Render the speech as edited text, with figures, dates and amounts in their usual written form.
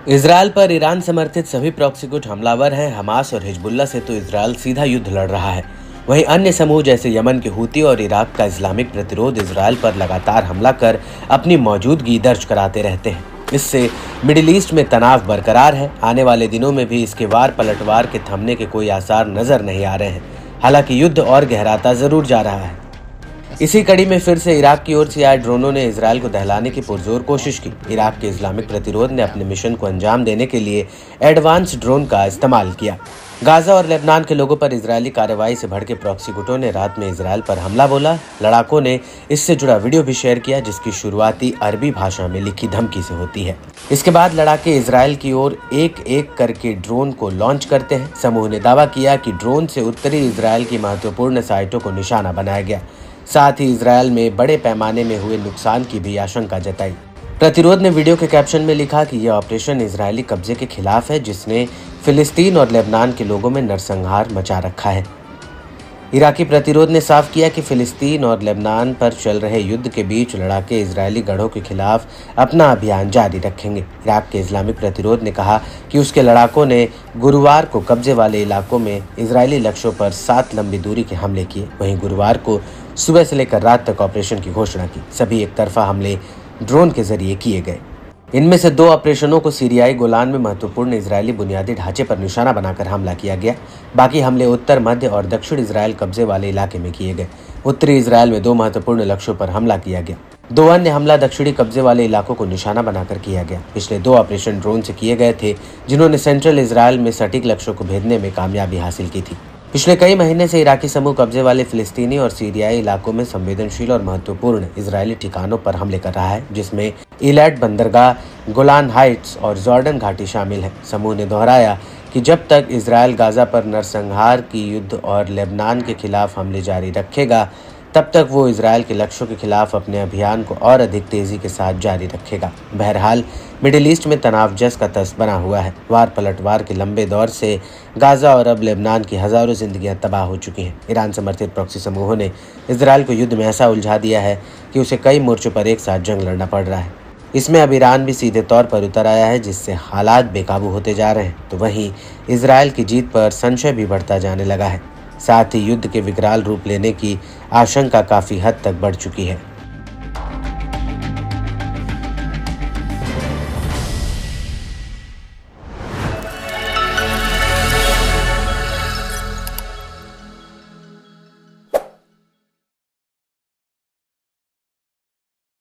Israel पर Iran समर्थित सभी प्रॉक्सिक्यूट हमलावर हैं। हमास और हिजबुल्लाह से तो इजरायल सीधा युद्ध लड़ रहा है। वहीं अन्य समूह जैसे यमन के हूती और इराक का इस्लामिक प्रतिरोध इजरायल पर लगातार हमला कर अपनी मौजूदगी दर्ज कराते रहते हैं। इससे मिडिल ईस्ट में तनाव बरकरार है। आने वाले दिनों में भी इसके वार पलटवार के थमने के कोई आसार नजर नहीं आ रहे हैं। हालांकि युद्ध और गहराता जरूर जा रहा है। इसी कड़ी में फिर से इराक की ओर से आए ड्रोनों ने इजरायल को दहलाने की पुरजोर कोशिश की। इराक के इस्लामिक प्रतिरोध ने अपने मिशन को अंजाम देने के लिए एडवांस ड्रोन का इस्तेमाल किया। गाजा और लेबनान के लोगों पर इजरायली कार्रवाई से भड़के प्रॉक्सिक्यूटों ने रात में इजरायल पर हमला बोला। लड़ाकों ने इससे जुड़ा वीडियो भी शेयर किया, जिसकी शुरुआती अरबी भाषा में लिखी धमकी से होती है। इसके बाद लड़ाके इजरायल की ओर एक एक करके ड्रोन को लॉन्च करते हैं। समूह ने दावा किया कि ड्रोन से उत्तरी इजरायल की महत्वपूर्ण साइटों को निशाना बनाया गया। साथ ही इजरायल में बड़े पैमाने में हुए नुकसान की भी आशंका जताई। प्रतिरोध ने वीडियो के कैप्शन में लिखा कि यह ऑपरेशन इजरायली कब्जे के खिलाफ है, जिसने फिलिस्तीन और लेबनान के लोगों में नरसंहार मचा रखा है। इराकी प्रतिरोध ने साफ किया कि फिलिस्तीन और लेबनान पर चल रहे युद्ध के बीच लड़ाके इजरायली गढ़ों के खिलाफ अपना अभियान जारी रखेंगे। इराक के इस्लामिक प्रतिरोध ने कहा कि उसके लड़ाकों ने गुरुवार को कब्जे वाले इलाकों में इजरायली लक्ष्यों पर 7 लंबी दूरी के हमले किए। वहीं गुरुवार को सुबह से लेकर रात तक ऑपरेशन की घोषणा की। सभी एक तरफा हमले ड्रोन के जरिए किए गए। इनमें से 2 ऑपरेशनों को सीरियाई गोलान में महत्वपूर्ण इजरायली बुनियादी ढांचे पर निशाना बनाकर हमला किया गया। बाकी हमले उत्तर, मध्य और दक्षिण इजरायल कब्जे वाले इलाके में किए गए। उत्तरी इजरायल में 2 महत्वपूर्ण लक्ष्यों पर हमला किया गया। 2 अन्य हमला दक्षिणी कब्जे वाले इलाकों को निशाना बनाकर किया गया। पिछले 2 ऑपरेशन ड्रोन से किए गए थे, जिन्होंने सेंट्रल इजरायल में सटीक लक्ष्यों को भेदने में कामयाबी हासिल की थी। पिछले कई महीने से इराकी समूह कब्जे वाले फिलिस्तीनी और सीरियाई इलाकों में संवेदनशील और महत्वपूर्ण इजरायली ठिकानों पर हमले कर रहा है, जिसमें इलैट बंदरगाह, गोलान हाइट्स और जॉर्डन घाटी शामिल है। समूह ने दोहराया कि जब तक इजरायल गाजा पर नरसंहार की युद्ध और लेबनान के खिलाफ हमले जारी रखेगा, तब तक वो इजरायल के लक्ष्यों के खिलाफ अपने अभियान को और अधिक तेजी के साथ जारी रखेगा। बहरहाल मिडिल ईस्ट में तनाव जस का तस बना हुआ है। वार पलटवार के लंबे दौर से गाजा और अब लेबनान की हजारों जिंदगियां तबाह हो चुकी हैं। ईरान समर्थित प्रॉक्सी समूहों ने इजरायल को युद्ध में ऐसा उलझा दिया है कि उसे कई मोर्चों पर एक साथ जंग लड़ना पड़ रहा है। इसमें अब ईरान भी सीधे तौर पर उतर आया है, जिससे हालात बेकाबू होते जा रहे हैं। तो वहीं इजरायल की जीत पर संशय भी बढ़ता जाने लगा है। साथ ही युद्ध के विकराल रूप लेने की आशंका काफी हद तक बढ़ चुकी है।